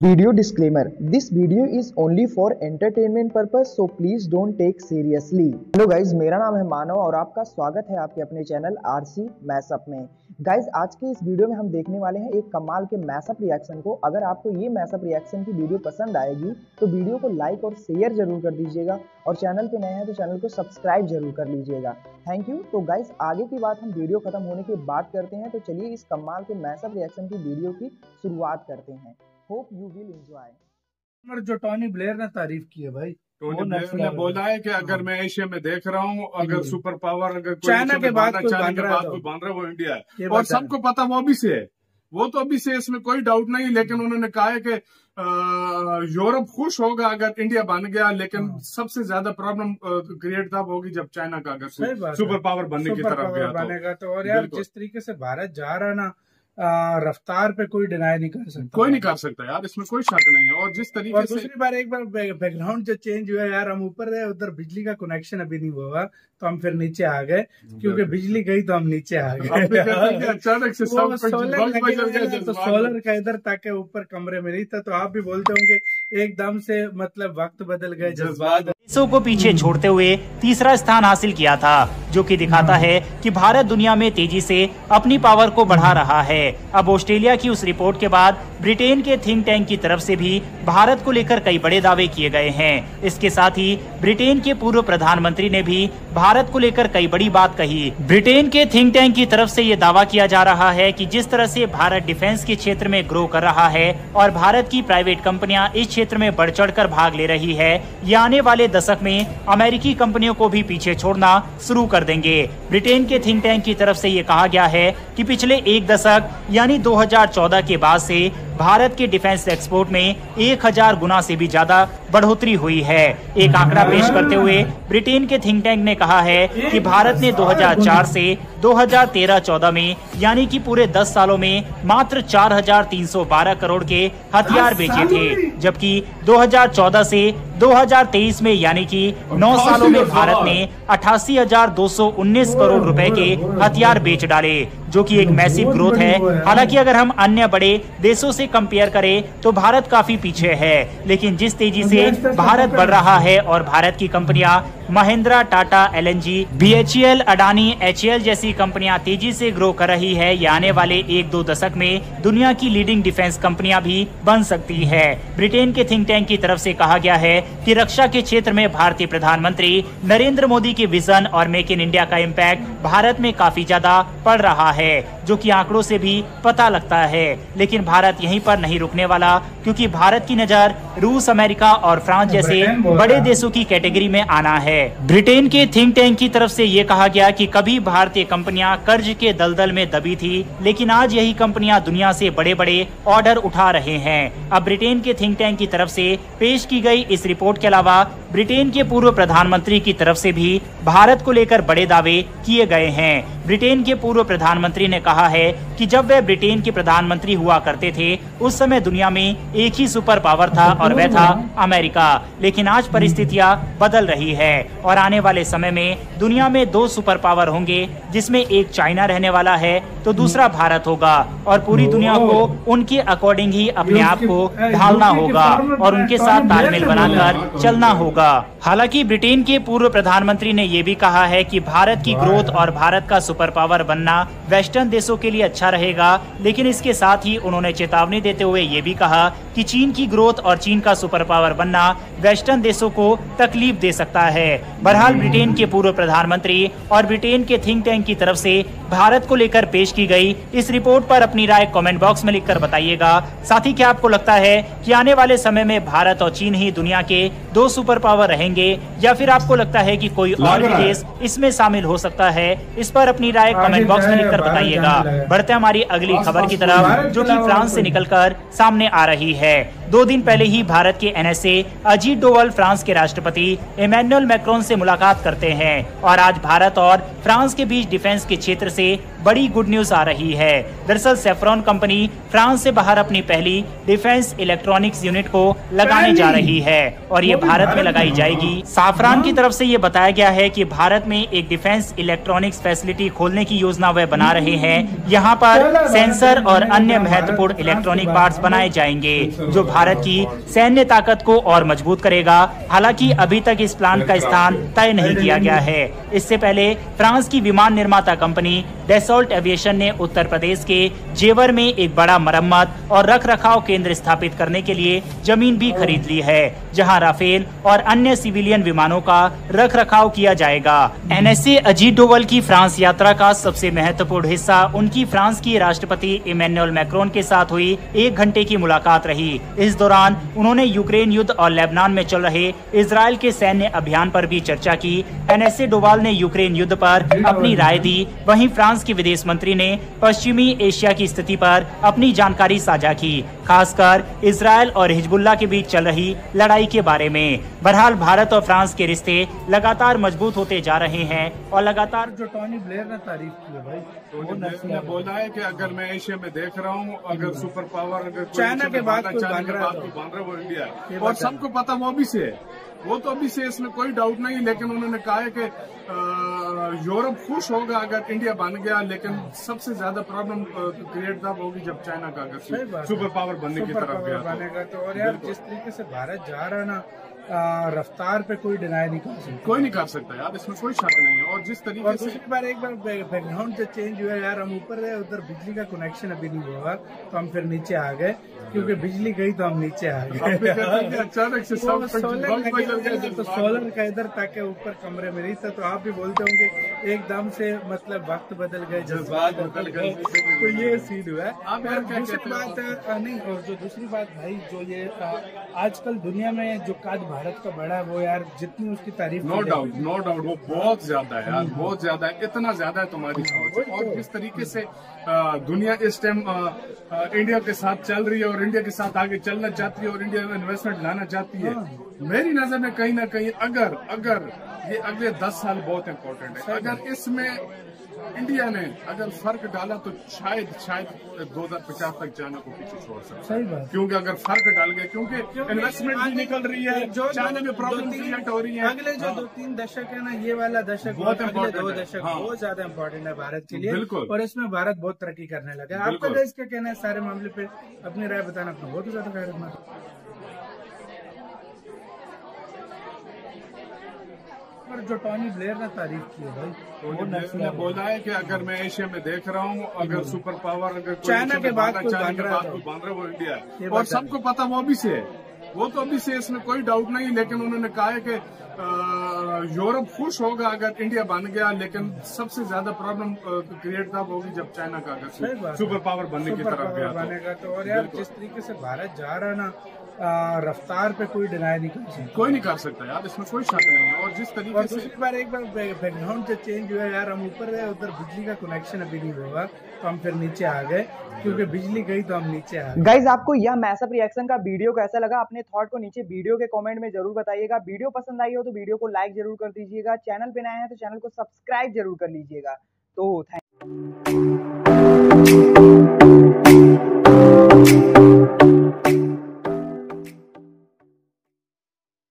Video disclaimer: This video is only for entertainment purpose, so please don't take seriously. Hello guys, मेरा नाम है मानव और आपका स्वागत है आपके अपने चैनल आरसी मैशअप में। गाइज, आज के इस वीडियो में हम देखने वाले हैं एक कमाल के मैशअप रिएक्शन को। अगर आपको ये मैशअप रिएक्शन की वीडियो पसंद आएगी तो वीडियो को लाइक और शेयर जरूर कर दीजिएगा और चैनल पे नए हैं तो चैनल को सब्सक्राइब जरूर कर लीजिएगा। Thank you. तो गाइज, आगे की बात हम वीडियो खत्म होने के बाद करते हैं, तो चलिए इस कमाल के मैशअप रिएक्शन की वीडियो की शुरुआत करते हैं। Hope you will enjoy. जो टोनी ब्लेयर ने तारीफ की है भाई, टोनी ब्लेयर ने बोला है कि अगर मैं एशिया में देख रहा हूँ, अगर सुपर पावर अगर चाइना के बाद कोई बन रहा है वो इंडिया है। और सबको पता वो भी से है, वो तो अभी से इसमें कोई डाउट नहीं। लेकिन उन्होंने कहा है कि यूरोप खुश होगा अगर इंडिया बन गया, लेकिन सबसे ज्यादा प्रॉब्लम क्रिएट तब होगी जब चाइना का अगर सुपर पावर बनने की तरफ गया तो। और यार जिस तरीके से भारत जा रहा है ना, रफ्तार पे कोई डिनाई नहीं कर सकता, कोई नहीं कर सकता यार, इसमें कोई शक नहीं है। और जिस तरीके से दूसरी बार एक बार बैकग्राउंड जो चेंज हुआ यार, हम ऊपर रहे, उधर बिजली का कनेक्शन अभी नहीं हुआ तो हम फिर नीचे आ गए, क्योंकि बिजली गई तो हम नीचे आ गए। अचानक से तो सोलर का इधर तक ऊपर कमरे में नहीं था, तो आप भी बोलते होंगे एकदम से मतलब वक्त बदल गए, जज्बात देशों को पीछे छोड़ते हुए तीसरा स्थान हासिल किया था, जो कि दिखाता है कि भारत दुनिया में तेजी से अपनी पावर को बढ़ा रहा है। अब ऑस्ट्रेलिया की उस रिपोर्ट के बाद ब्रिटेन के थिंक टैंक की तरफ से भी भारत को लेकर कई बड़े दावे किए गए हैं। इसके साथ ही ब्रिटेन के पूर्व प्रधानमंत्री ने भी भारत को लेकर कई बड़ी बात कही। ब्रिटेन के थिंक टैंक की तरफ से ये दावा किया जा रहा है कि जिस तरह से भारत डिफेंस के क्षेत्र में ग्रो कर रहा है और भारत की प्राइवेट कंपनियां इस क्षेत्र में बढ़ चढ़कर भाग ले रही है, ये आने वाले दशक में अमेरिकी कंपनियों को भी पीछे छोड़ना शुरू कर देंगे। ब्रिटेन के थिंक टैंक की तरफ से ये कहा गया है कि पिछले एक दशक यानी 2014 के बाद से भारत के डिफेंस एक्सपोर्ट में 1000 गुना से भी ज्यादा बढ़ोतरी हुई है। एक आंकड़ा पेश करते हुए ब्रिटेन के थिंक टैंक ने कहा है कि भारत ने 2004 से 2013-14 में यानी कि पूरे 10 सालों में मात्र 4312 करोड़ के हथियार बेचे थे, जबकि 2014 से 2023 में यानी कि 9 सालों में भारत ने 88,219 करोड़ रुपए के हथियार बेच डाले, जो कि एक मैसिव ग्रोथ है। हालांकि अगर हम अन्य बड़े देशों से कंपेयर करें तो भारत काफी पीछे है, लेकिन जिस तेजी से भारत बढ़ रहा है और भारत की कंपनियां Mahindra, Tata, LNG, BHEL, Adani, HAL जैसी कंपनियां तेजी से ग्रो कर रही है, ये आने वाले 1-2 दशक में दुनिया की लीडिंग डिफेंस कंपनियां भी बन सकती है। ब्रिटेन के थिंक टैंक की तरफ से कहा गया है कि रक्षा के क्षेत्र में भारतीय प्रधानमंत्री नरेंद्र मोदी के विजन और मेक इन इंडिया का इम्पैक्ट भारत में काफी ज्यादा पड़ रहा है, जो कि आंकड़ों से भी पता लगता है। लेकिन भारत यहीं पर नहीं रुकने वाला, क्योंकि भारत की नजर रूस, अमेरिका और फ्रांस जैसे बड़े देशों की कैटेगरी में आना है। ब्रिटेन के थिंक टैंक की तरफ से ये कहा गया कि कभी भारतीय कंपनियां कर्ज के दलदल में दबी थी, लेकिन आज यही कंपनियां दुनिया से बड़े बड़े ऑर्डर उठा रहे हैं। अब ब्रिटेन के थिंक टैंक की तरफ से पेश की गई इस रिपोर्ट के अलावा ब्रिटेन के पूर्व प्रधानमंत्री की तरफ से भी भारत को लेकर बड़े दावे किए गए हैं। ब्रिटेन के पूर्व प्रधानमंत्री ने कहा है कि जब वे ब्रिटेन के प्रधानमंत्री हुआ करते थे उस समय दुनिया में एक ही सुपर पावर था और वह था अमेरिका, लेकिन आज परिस्थितियां बदल रही है और आने वाले समय में दुनिया में 2 सुपर पावर होंगे, जिसमें एक चाइना रहने वाला है तो दूसरा भारत होगा, और पूरी दुनिया को उनके अकॉर्डिंग ही अपने आप को ढालना होगा और उनके साथ तालमेल बनाकर चलना होगा। हालांकि ब्रिटेन के पूर्व प्रधानमंत्री ने यह भी कहा है कि भारत की ग्रोथ और भारत का सुपर पावर बनना वेस्टर्न देशों के लिए अच्छा रहेगा, लेकिन इसके साथ ही उन्होंने चेतावनी देते हुए ये भी कहा कि चीन की ग्रोथ और चीन का सुपर पावर बनना वेस्टर्न देशों को तकलीफ दे सकता है। बहरहाल ब्रिटेन के पूर्व प्रधानमंत्री और ब्रिटेन के थिंक टैंक की तरफ से भारत को लेकर पेश की गई इस रिपोर्ट पर अपनी राय कमेंट बॉक्स में लिखकर बताइएगा। साथ ही क्या आपको लगता है कि आने वाले समय में भारत और चीन ही दुनिया के 2 सुपर पावर रहेंगे, या फिर आपको लगता है कि कोई और भी देश इसमें शामिल हो सकता है? इस पर अपनी राय कमेंट बॉक्स में लिखकर बताइएगा। बढ़ते हमारी अगली खबर की तरफ, जो कि फ्रांस से निकलकर सामने आ रही है। 2 दिन पहले ही भारत के NSA अजीत डोवाल फ्रांस के राष्ट्रपति इमैनुअल मैक्रोन से मुलाकात करते हैं और आज भारत और फ्रांस के बीच डिफेंस के क्षेत्र से बड़ी गुड न्यूज आ रही है। दरअसल सेफ्रॉन कंपनी फ्रांस से बाहर अपनी पहली डिफेंस इलेक्ट्रॉनिक्स यूनिट को लगाने जा रही है और ये भारत में लगाई जाएगी। साफरान की तरफ से ये बताया गया है कि भारत में एक डिफेंस इलेक्ट्रॉनिक्स फैसिलिटी खोलने की योजना वह बना रहे हैं। यहाँ पर सेंसर और अन्य महत्वपूर्ण इलेक्ट्रॉनिक पार्ट्स बनाए जाएंगे जो भारत की सैन्य ताकत को और मजबूत करेगा। हालांकि अभी तक इस प्लांट का स्थान तय नहीं किया गया है। इससे पहले फ्रांस की विमान निर्माता कंपनी डैसॉल्ट एविएशन ने उत्तर प्रदेश के जेवर में एक बड़ा मरम्मत और रखरखाव केंद्र स्थापित करने के लिए जमीन भी खरीद ली है, जहां राफेल और अन्य सिविलियन विमानों का रखरखाव किया जाएगा। एनएसए अजीत डोवल की फ्रांस यात्रा का सबसे महत्वपूर्ण हिस्सा उनकी फ्रांस की राष्ट्रपति इमैनुअल मैक्रोन के साथ हुई 1 घंटे की मुलाकात रही। इस दौरान उन्होंने यूक्रेन युद्ध और लेबनान में चल रहे इजरायल के सैन्य अभियान पर भी चर्चा की। एनएसए डोवाल ने यूक्रेन युद्ध पर अपनी राय दी। वहीं फ्रांस के विदेश मंत्री ने पश्चिमी एशिया की स्थिति पर अपनी जानकारी साझा की, खासकर इजरायल और हिजबुल्लाह के बीच चल रही लड़ाई के बारे में। बहरहाल भारत और फ्रांस के रिश्ते लगातार मजबूत होते जा रहे हैं और लगातार जो टोनी ब्लेयर ने तारीफ की है भाई, टोनी ब्लेयर ने बोला है कि अगर मैं एशिया में देख रहा हूँ, अगर सुपर पावर अगर चाइना के बाद कोई बन रहा है वो इंडिया है, और सबको पता वो भी से है, वो तो अभी से इसमें कोई डाउट नहीं। लेकिन उन्होंने कहा है कि यूरोप खुश होगा अगर इंडिया बन गया, लेकिन सबसे ज्यादा प्रॉब्लम क्रिएट तब होगी जब चाइना का अगर सुपर पावर बनने की तरफ गया तो। और यार जिस तरीके से भारत जा रहा है ना रफ्तार पे कोई डिनाई नहीं कर सकता, कोई नहीं कर सकता यार, इसमें कोई शक नहीं है। और जिस तरीके से एक बार बैकग्राउंड जो चेंज हुआ यार, हम ऊपर रहे, उधर बिजली का कनेक्शन अभी नहीं हुआ तो हम फिर नीचे आ गए, क्योंकि बिजली गई तो हम नीचे आ गए। अचानक से तो सोलर का इधर ताकि ऊपर कमरे में नहीं था, तो आप भी बोलते होंगे एकदम से मतलब वक्त बदल गए, जज्बात बदल गए, तो ये सीन हुआ है। दूसरी बात नहीं, और जो दूसरी बात भाई, जो ये आजकल दुनिया में जो काज भारत का बड़ा है, वो यार जितनी उसकी तारीफ, नो डाउट वो बहुत ज्यादा है यार, बहुत ज्यादा है, इतना ज्यादा है तुम्हारी सोच। और किस तरीके से दुनिया इस टाइम इंडिया के साथ चल रही है और इंडिया के साथ आगे चलना चाहती है और इंडिया में इन्वेस्टमेंट लाना चाहती है। मेरी नजर में कहीं ना कहीं अगर ये अगले 10 साल बहुत इम्पोर्टेंट है। अगर इसमें इंडिया ने अगर फर्क डाला तो शायद 2050 तक चाइना को पीछे छोड़ सकता है। क्योंकि अगर फर्क डाल गया, क्योंकि इन्वेस्टमेंट भी निकल रही है, चाइना में प्रॉब्लम क्रिएट हो रही है। अगले जो 2-3 दशक है ना, ये वाला दशक बहुत इम्पोर्टेंट, 2 दशक बहुत ज्यादा इम्पोर्टेंट है भारत के लिए। बिल्कुल। और इसमें भारत बहुत तरक्की करने लगा है। आपका देश क्या कहना है सारे मामले पे, अपनी राय बताना, अपना बहुत ज्यादा राय रखना। जो टोनी ब्लेयर ने तारीफ की है भाई, टोनी ब्लेयर ने बोला है कि अगर मैं एशिया में देख रहा हूँ, अगर सुपर पावर अगर चाइना के बाद कोई बन रहा है वो इंडिया है, और सबको पता वो भी से है, वो तो अभी से इसमें कोई डाउट नहीं। लेकिन उन्होंने कहा है कि यूरोप खुश होगा अगर इंडिया बन गया, लेकिन सबसे ज्यादा प्रॉब्लम क्रिएट तब होगी जब चाइना का अगर सुपर पावर बनने की तरफ गया तो। और यार जिस तरीके से भारत जा रहा है ना रफ्तार पे कोई डिनाई नहीं कर सकता, कोई नहीं कर सकता यार, इसमें कोई शक नहीं है। और जिस तरीके से एक बार बैकग्राउंड जो चेंज हुआ यार, हम ऊपर रहे, उधर बिजली का कनेक्शन अभी नहीं हुआ तो हम फिर नीचे आ गए, क्योंकि बिजली गई तो हम नीचे आ गए। गाइज आपको यह मैसअप रिएक्शन का वीडियो कैसा लगा, अपने थॉट को नीचे वीडियो के कमेंट में जरूर बताइएगा। वीडियो पसंद आई हो तो वीडियो को लाइक जरूर कर दीजिएगा। चैनल पे नए हैं तो चैनल को सब्सक्राइब जरूर कर लीजिएगा। तो थैंक यू।